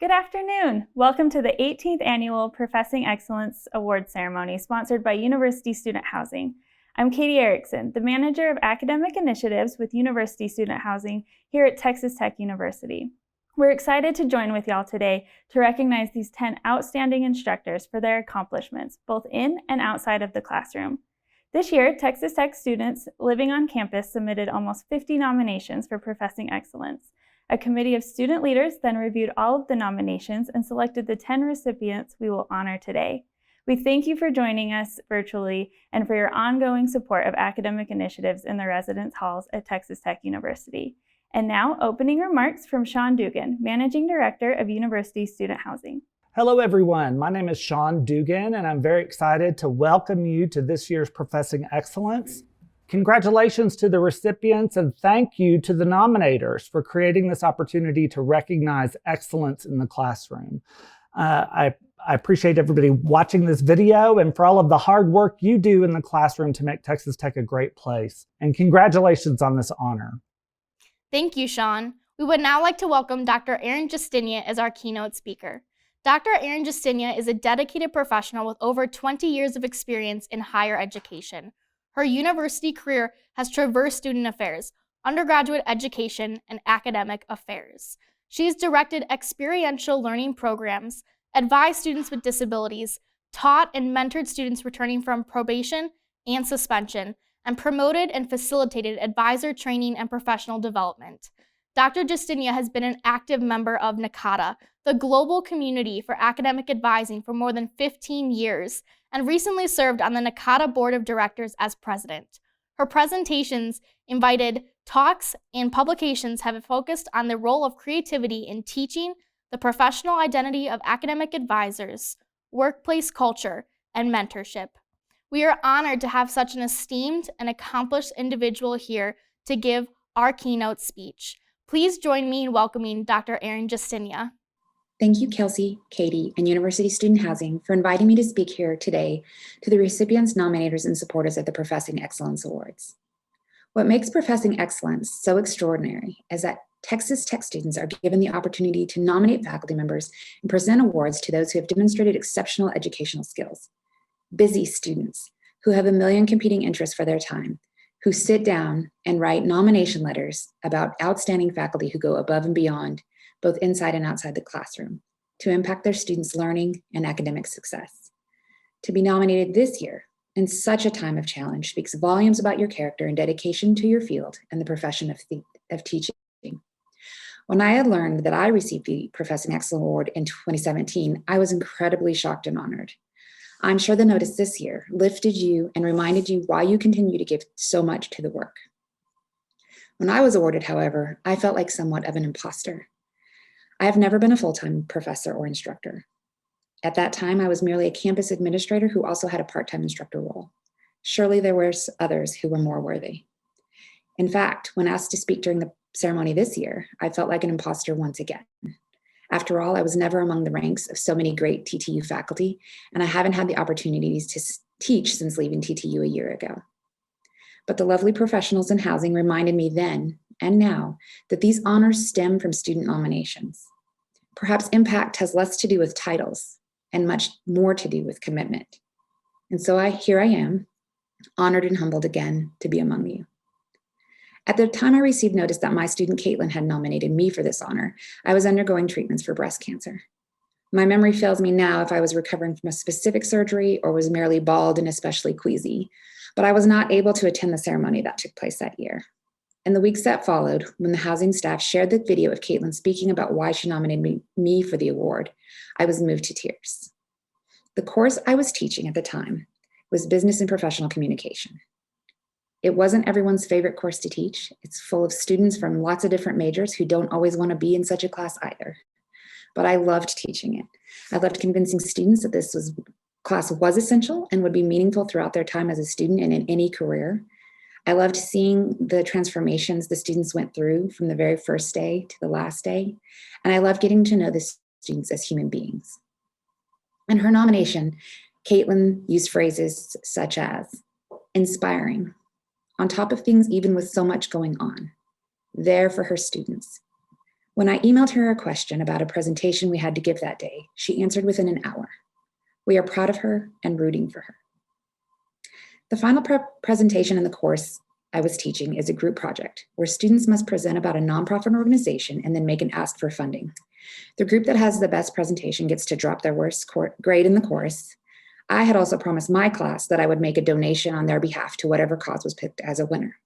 Good afternoon. Welcome to the 18th Annual Professing Excellence Award Ceremony sponsored by University Student Housing. I'm Katie Erickson, the Manager of Academic Initiatives with University Student Housing here at Texas Tech University. We're excited to join with y'all today to recognize these 10 outstanding instructors for their accomplishments, both in and outside of the classroom. This year, Texas Tech students living on campus submitted almost 50 nominations for Professing Excellence. A committee of student leaders then reviewed all of the nominations and selected the 10 recipients we will honor today. We thank you for joining us virtually and for your ongoing support of academic initiatives in the residence halls at Texas Tech University. And now, opening remarks from Sean Dugan, Managing Director of University Student Housing. Hello, everyone. My name is Sean Dugan, and I'm very excited to welcome you to this year's Professing Excellence. Congratulations to the recipients, and thank you to the nominators for creating this opportunity to recognize excellence in the classroom. I appreciate everybody watching this video and for all of the hard work you do in the classroom to make Texas Tech a great place. And congratulations on this honor. Thank you, Sean. We would now like to welcome Dr. Erin Justyna as our keynote speaker. Dr. Erin Justyna is a dedicated professional with over 20 years of experience in higher education. Her university career has traversed student affairs, undergraduate education, and academic affairs. She's directed experiential learning programs, advised students with disabilities, taught and mentored students returning from probation and suspension, and promoted and facilitated advisor training and professional development. Dr. Justyna has been an active member of NACADA, the global community for academic advising, for more than 15 years, and recently served on the NACADA Board of Directors as president. Her presentations, invited talks, and publications have focused on the role of creativity in teaching, the professional identity of academic advisors, workplace culture, and mentorship. We are honored to have such an esteemed and accomplished individual here to give our keynote speech. Please join me in welcoming Dr. Erin Justyna. Thank you, Kelsey, Katie, and University Student Housing for inviting me to speak here today to the recipients, nominators, and supporters of the Professing Excellence Awards. What makes Professing Excellence so extraordinary is that Texas Tech students are given the opportunity to nominate faculty members and present awards to those who have demonstrated exceptional educational skills. Busy students who have a million competing interests for their time, who sit down and write nomination letters about outstanding faculty who go above and beyond, both inside and outside the classroom, to impact their students' learning and academic success. To be nominated this year in such a time of challenge speaks volumes about your character and dedication to your field and the profession of teaching. When I had learned that I received the Professing Excellence Award in 2017, I was incredibly shocked and honored. I'm sure the notice this year lifted you and reminded you why you continue to give so much to the work. When I was awarded, however, I felt like somewhat of an imposter. I have never been a full-time professor or instructor. At that time, I was merely a campus administrator who also had a part-time instructor role. Surely there were others who were more worthy. In fact, when asked to speak during the ceremony this year, I felt like an imposter once again. After all, I was never among the ranks of so many great TTU faculty, and I haven't had the opportunities to teach since leaving TTU a year ago. But the lovely professionals in housing reminded me then and now that these honors stem from student nominations. Perhaps impact has less to do with titles and much more to do with commitment. And so here I am, honored and humbled again to be among you. At the time I received notice that my student Caitlin had nominated me for this honor, I was undergoing treatments for breast cancer. My memory fails me now if I was recovering from a specific surgery or was merely bald and especially queasy, but I was not able to attend the ceremony that took place that year. In the weeks that followed, when the housing staff shared the video of Caitlin speaking about why she nominated me for the award, I was moved to tears. The course I was teaching at the time was business and professional communication. It wasn't everyone's favorite course to teach. It's full of students from lots of different majors who don't always want to be in such a class either. But I loved teaching it. I loved convincing students that this class was essential and would be meaningful throughout their time as a student and in any career. I loved seeing the transformations the students went through from the very first day to the last day. And I loved getting to know the students as human beings. In her nomination, Caitlin used phrases such as inspiring, on top of things even with so much going on, there for her students, When I emailed her a question about a presentation we had to give that day, she answered within an hour. We are proud of her and rooting for her. The final presentation in the course I was teaching is a group project where students must present about a nonprofit organization and then make an ask for funding. The group that has the best presentation gets to drop their worst grade in the course. I had also promised my class that I would make a donation on their behalf to whatever cause was picked as a winner.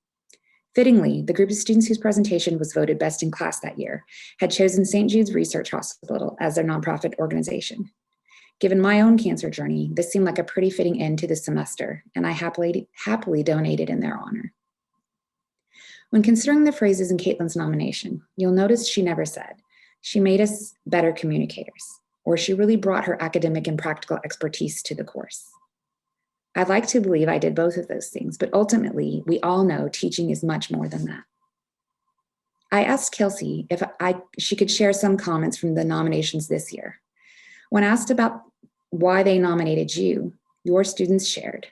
Fittingly, the group of students whose presentation was voted best in class that year had chosen St. Jude's Research Hospital as their nonprofit organization. Given my own cancer journey, this seemed like a pretty fitting end to the semester, and I happily donated in their honor. When considering the phrases in Caitlin's nomination, you'll notice she never said, "She made us better communicators," or "She really brought her academic and practical expertise to the course." I'd like to believe I did both of those things, but ultimately, we all know teaching is much more than that. I asked Kelsey if she could share some comments from the nominations this year. When asked about why they nominated you, your students shared.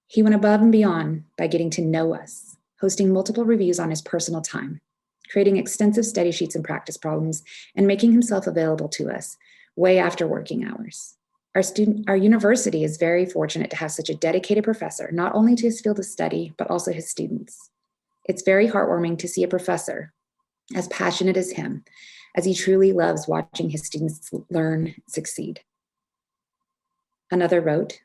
He went above and beyond by getting to know us, hosting multiple reviews on his personal time, creating extensive study sheets and practice problems, and making himself available to us way after working hours. Our university is very fortunate to have such a dedicated professor, not only to his field of study, but also his students. It's very heartwarming to see a professor as passionate as him, as he truly loves watching his students learn, succeed. Another wrote,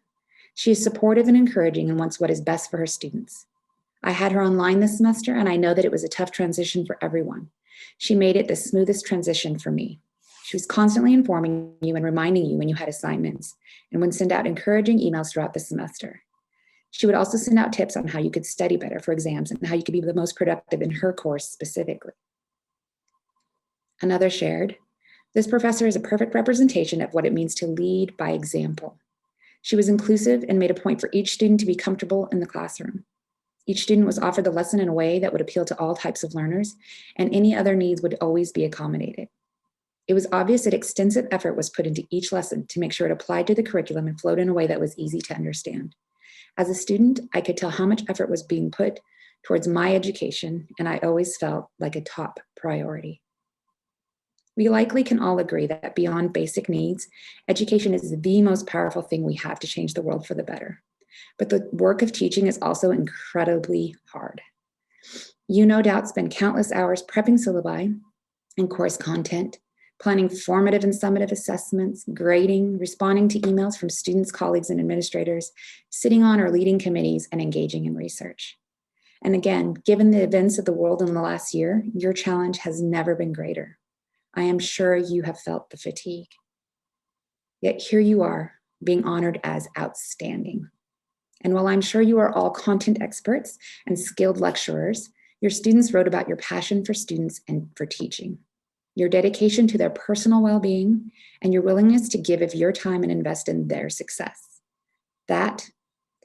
"She is supportive and encouraging and wants what is best for her students. I had her online this semester, and I know that it was a tough transition for everyone. She made it the smoothest transition for me. She was constantly informing you and reminding you when you had assignments, and would send out encouraging emails throughout the semester. She would also send out tips on how you could study better for exams and how you could be the most productive in her course specifically." Another shared, "This professor is a perfect representation of what it means to lead by example. She was inclusive and made a point for each student to be comfortable in the classroom. Each student was offered the lesson in a way that would appeal to all types of learners, and any other needs would always be accommodated. It was obvious that extensive effort was put into each lesson to make sure it applied to the curriculum and flowed in a way that was easy to understand. As a student, I could tell how much effort was being put towards my education, and I always felt like a top priority." We likely can all agree that beyond basic needs, education is the most powerful thing we have to change the world for the better. But the work of teaching is also incredibly hard. You no doubt spend countless hours prepping syllabi and course content, planning formative and summative assessments, grading, responding to emails from students, colleagues, and administrators, sitting on or leading committees, and engaging in research. And again, given the events of the world in the last year, your challenge has never been greater. I am sure you have felt the fatigue. Yet here you are, being honored as outstanding. And while I'm sure you are all content experts and skilled lecturers, your students wrote about your passion for students and for teaching, your dedication to their personal well-being, and your willingness to give of your time and invest in their success. That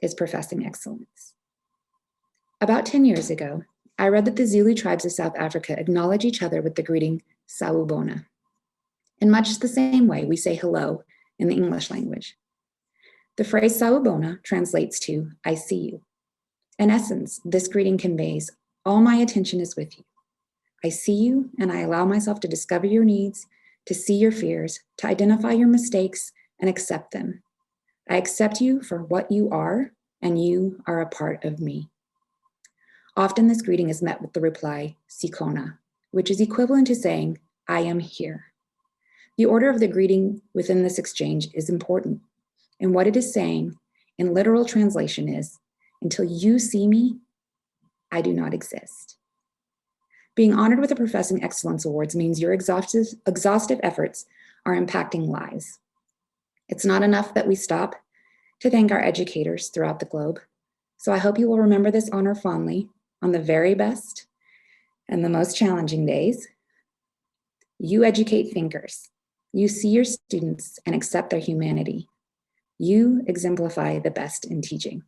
is professing excellence. About 10 years ago, I read that the Zulu tribes of South Africa acknowledge each other with the greeting Sawubona. In much the same way we say hello in the English language. The phrase Sawubona translates to, "I see you." In essence, this greeting conveys, all my attention is with you. I see you, and I allow myself to discover your needs, to see your fears, to identify your mistakes, and accept them. I accept you for what you are, and you are a part of me. Often this greeting is met with the reply, Sikona, which is equivalent to saying, "I am here." The order of the greeting within this exchange is important, and what it is saying in literal translation is, until you see me, I do not exist. Being honored with the Professing Excellence Awards means your exhaustive efforts are impacting lives. It's not enough that we stop to thank our educators throughout the globe, so I hope you will remember this honor fondly on the very best and the most challenging days. You educate thinkers. You see your students and accept their humanity. You exemplify the best in teaching.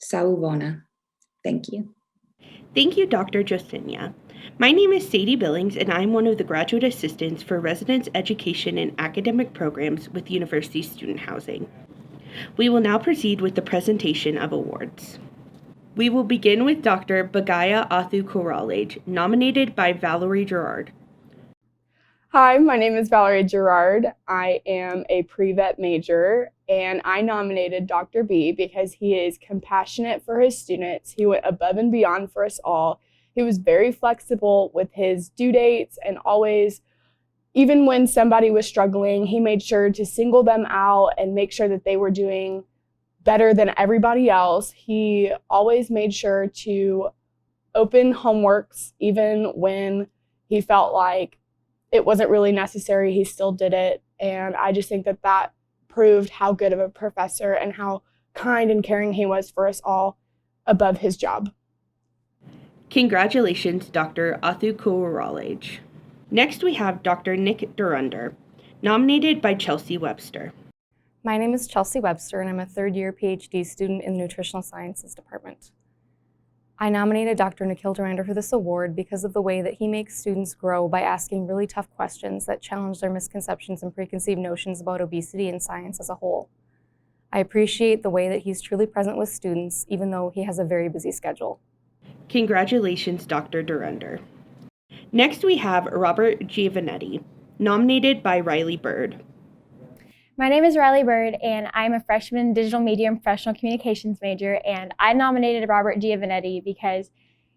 Sawubona. Thank you. Thank you, Dr. Justyna. My name is Sadie Billings, and I'm one of the graduate assistants for residence education and academic programs with University Student Housing. We will now proceed with the presentation of awards. We will begin with Dr. Bhagya Athukorallage, nominated by Valerie Gerard. Hi, my name is Valerie Gerard. I am a pre-vet major, and I nominated Dr. B because he is compassionate for his students. He went above and beyond for us all. He was very flexible with his due dates, and always, even when somebody was struggling, he made sure to single them out and make sure that they were doing better than everybody else. He always made sure to open homeworks, even when he felt like it wasn't really necessary, he still did it. And I just think that that proved how good of a professor and how kind and caring he was for us all above his job. Congratulations, Dr. Athukorallage. Next, we have Dr. Nik Dhurandhar, nominated by Chelsea Webster. My name is Chelsea Webster, and I'm a third-year PhD student in the Nutritional Sciences Department. I nominated Dr. Nik Dhurandhar for this award because of the way that he makes students grow by asking really tough questions that challenge their misconceptions and preconceived notions about obesity and science as a whole. I appreciate the way that he's truly present with students, even though he has a very busy schedule. Congratulations, Dr. Dhurandhar. Next, we have Robert Giovanetti, nominated by Riley Bird. My name is Riley Bird, and I'm a freshman digital media and professional communications major, and I nominated Robert Giovanetti because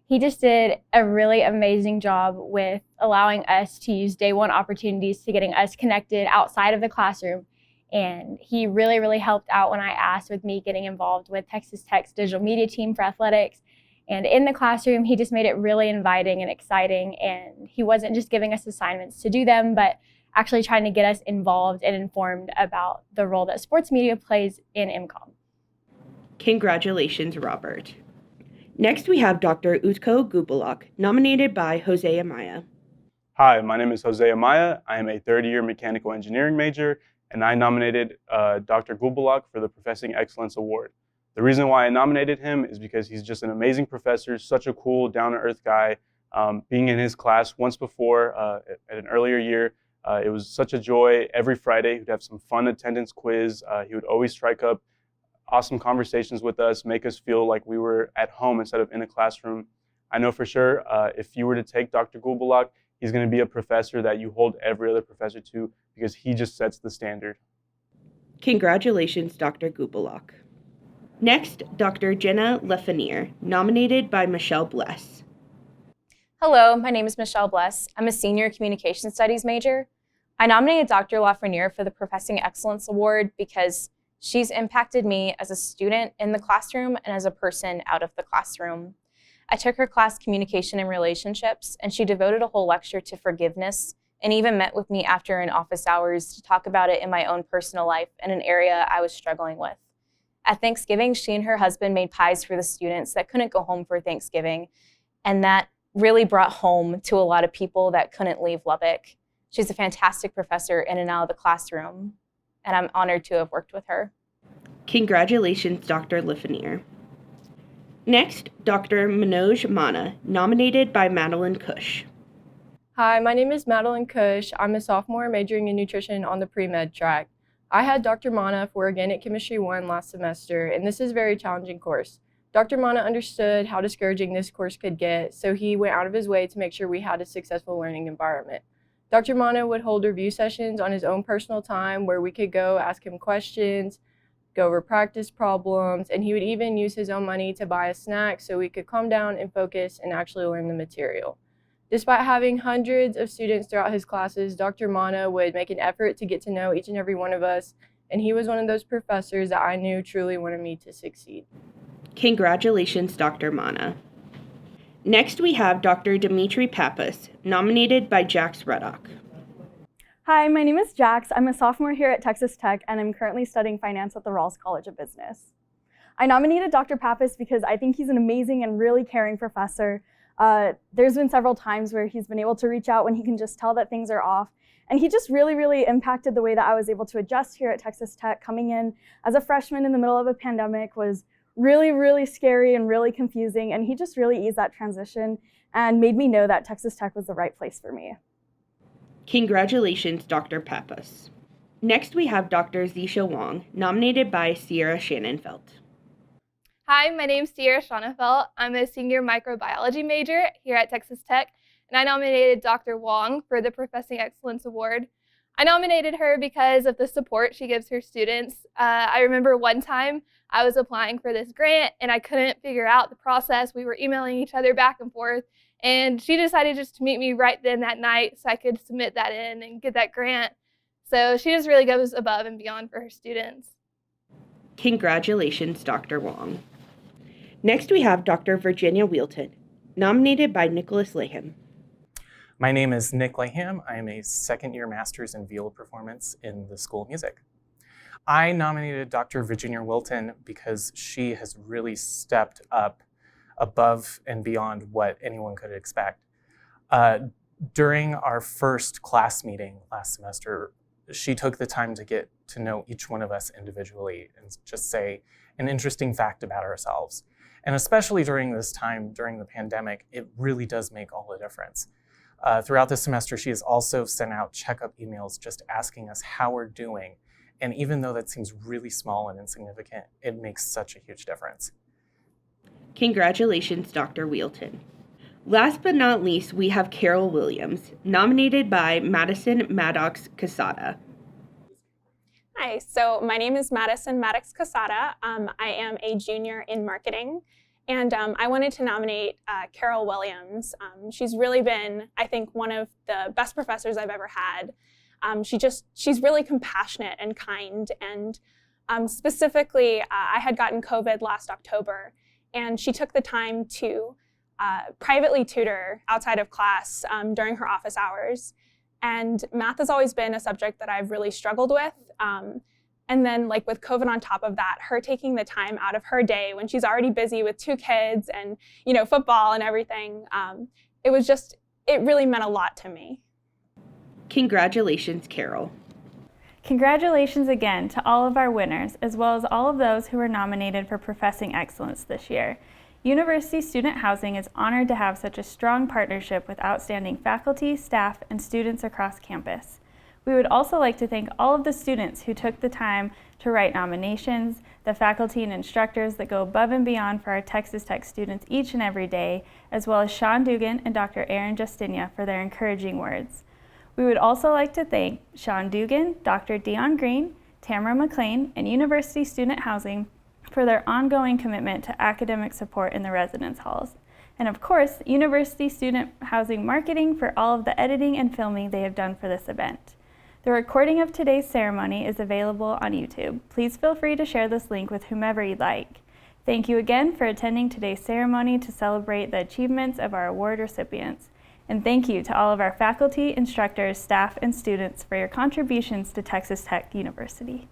he just did a really amazing job with allowing us to use day one opportunities to getting us connected outside of the classroom. And he really, really helped out when I asked with me getting involved with Texas Tech's digital media team for athletics. And in the classroom, he just made it really inviting and exciting, and he wasn't just giving us assignments to do them, but actually trying to get us involved and informed about the role that sports media plays in MCOM. Congratulations, Robert. Next, we have Dr. Utku Gulbulak, nominated by Jose Amaya. Hi, my name is Jose Amaya. I am a third-year mechanical engineering major, and I nominated Dr. Gulbulak for the Professing Excellence Award. The reason why I nominated him is because he's just an amazing professor, such a cool, down-to-earth guy. Being in his class once before at an earlier year, it was such a joy. Every Friday, he'd have some fun attendance quiz. He would always strike up awesome conversations with us, make us feel like we were at home instead of in a classroom. I know for sure if you were to take Dr. Gulbulak, he's going to be a professor that you hold every other professor to because he just sets the standard. Congratulations, Dr. Gulbulak. Next, Dr. Jenna LaFreniere, nominated by Michelle Bless. Hello, my name is Michelle Bless. I'm a senior communication studies major. I nominated Dr. LaFreniere for the Professing Excellence Award because she's impacted me as a student in the classroom and as a person out of the classroom. I took her class Communication and Relationships, and she devoted a whole lecture to forgiveness and even met with me after in office hours to talk about it in my own personal life and an area I was struggling with. At Thanksgiving, she and her husband made pies for the students that couldn't go home for Thanksgiving, and that really brought home to a lot of people that couldn't leave Lubbock. She's a fantastic professor in and out of the classroom, and I'm honored to have worked with her. Congratulations, Dr. LaFreniere. Next, Dr. Manoj Manna, nominated by Madeline Cush. Hi, my name is Madeline Cush. I'm a sophomore majoring in nutrition on the pre-med track. I had Dr. Manna for Organic Chemistry 1 last semester, and this is a very challenging course. Dr. Manna understood how discouraging this course could get, so he went out of his way to make sure we had a successful learning environment. Dr. Manna would hold review sessions on his own personal time where we could go ask him questions, go over practice problems, and he would even use his own money to buy a snack so we could calm down and focus and actually learn the material. Despite having hundreds of students throughout his classes, Dr. Manna would make an effort to get to know each and every one of us, and he was one of those professors that I knew truly wanted me to succeed. Congratulations, Dr. Manna. Next, we have Dr. Dimitri Pappas, nominated by Jax Reddock. Hi, my name is Jax. I'm a sophomore here at Texas Tech, and I'm currently studying finance at the Rawls College of Business. I nominated Dr. Pappas because I think he's an amazing and really caring professor. There's been several times where he's been able to reach out when he can just tell that things are off. And he just really, really impacted the way that I was able to adjust here at Texas Tech. Coming in as a freshman in the middle of a pandemic was really, really scary and really confusing. And he just really eased that transition and made me know that Texas Tech was the right place for me. Congratulations, Dr. Pappas. Next, we have Dr. Zhe Wang, nominated by Sierra Shannonfeld. Hi, my name's Sierra Shannonfeld. I'm a senior microbiology major here at Texas Tech, and I nominated Dr. Wang for the Professing Excellence Award. I nominated her because of the support she gives her students. I remember one time I was applying for this grant and I couldn't figure out the process. We were emailing each other back and forth, and she decided just to meet me right then that night so I could submit that in and get that grant. So she just really goes above and beyond for her students. Congratulations, Dr. Wang. Next, we have Dr. Virginia Whealton, nominated by Nicholas Laham. My name is Nik Dhurandhar. I am a second-year master's in viola performance in the School of Music. I nominated Dr. Virginia Whealton because she has really stepped up above and beyond what anyone could expect. During our first class meeting last semester, she took the time to get to know each one of us individually and just say an interesting fact about ourselves. And especially during this time, during the pandemic, it really does make all the difference. Throughout the semester, she has also sent out checkup emails just asking us how we're doing. And even though that seems really small and insignificant, it makes such a huge difference. Congratulations, Dr. Whealton. Last but not least, we have Carol Williams, nominated by Madison Maddox Casada. Hi, so my name is Madison Maddox Casada. I am a junior in marketing, and I wanted to nominate Carol Williams. She's really been, I think, one of the best professors I've ever had. She's really compassionate and kind, and specifically, I had gotten COVID last October, and she took the time to privately tutor outside of class during her office hours. And math has always been a subject that I've really struggled with. And then like with COVID on top of that, her taking the time out of her day when she's already busy with 2 kids and, football and everything, it really meant a lot to me. Congratulations, Carol. Congratulations again to all of our winners, as well as all of those who were nominated for Professing Excellence this year. University Student Housing is honored to have such a strong partnership with outstanding faculty, staff, and students across campus. We would also like to thank all of the students who took the time to write nominations, the faculty and instructors that go above and beyond for our Texas Tech students each and every day, as well as Sean Dugan and Dr. Erin Justyna for their encouraging words. We would also like to thank Sean Dugan, Dr. Dion Green, Tamara McLean, and University Student Housing for their ongoing commitment to academic support in the residence halls. And of course, University Student Housing Marketing for all of the editing and filming they have done for this event. The recording of today's ceremony is available on YouTube. Please feel free to share this link with whomever you'd like. Thank you again for attending today's ceremony to celebrate the achievements of our award recipients. And thank you to all of our faculty, instructors, staff, and students for your contributions to Texas Tech University.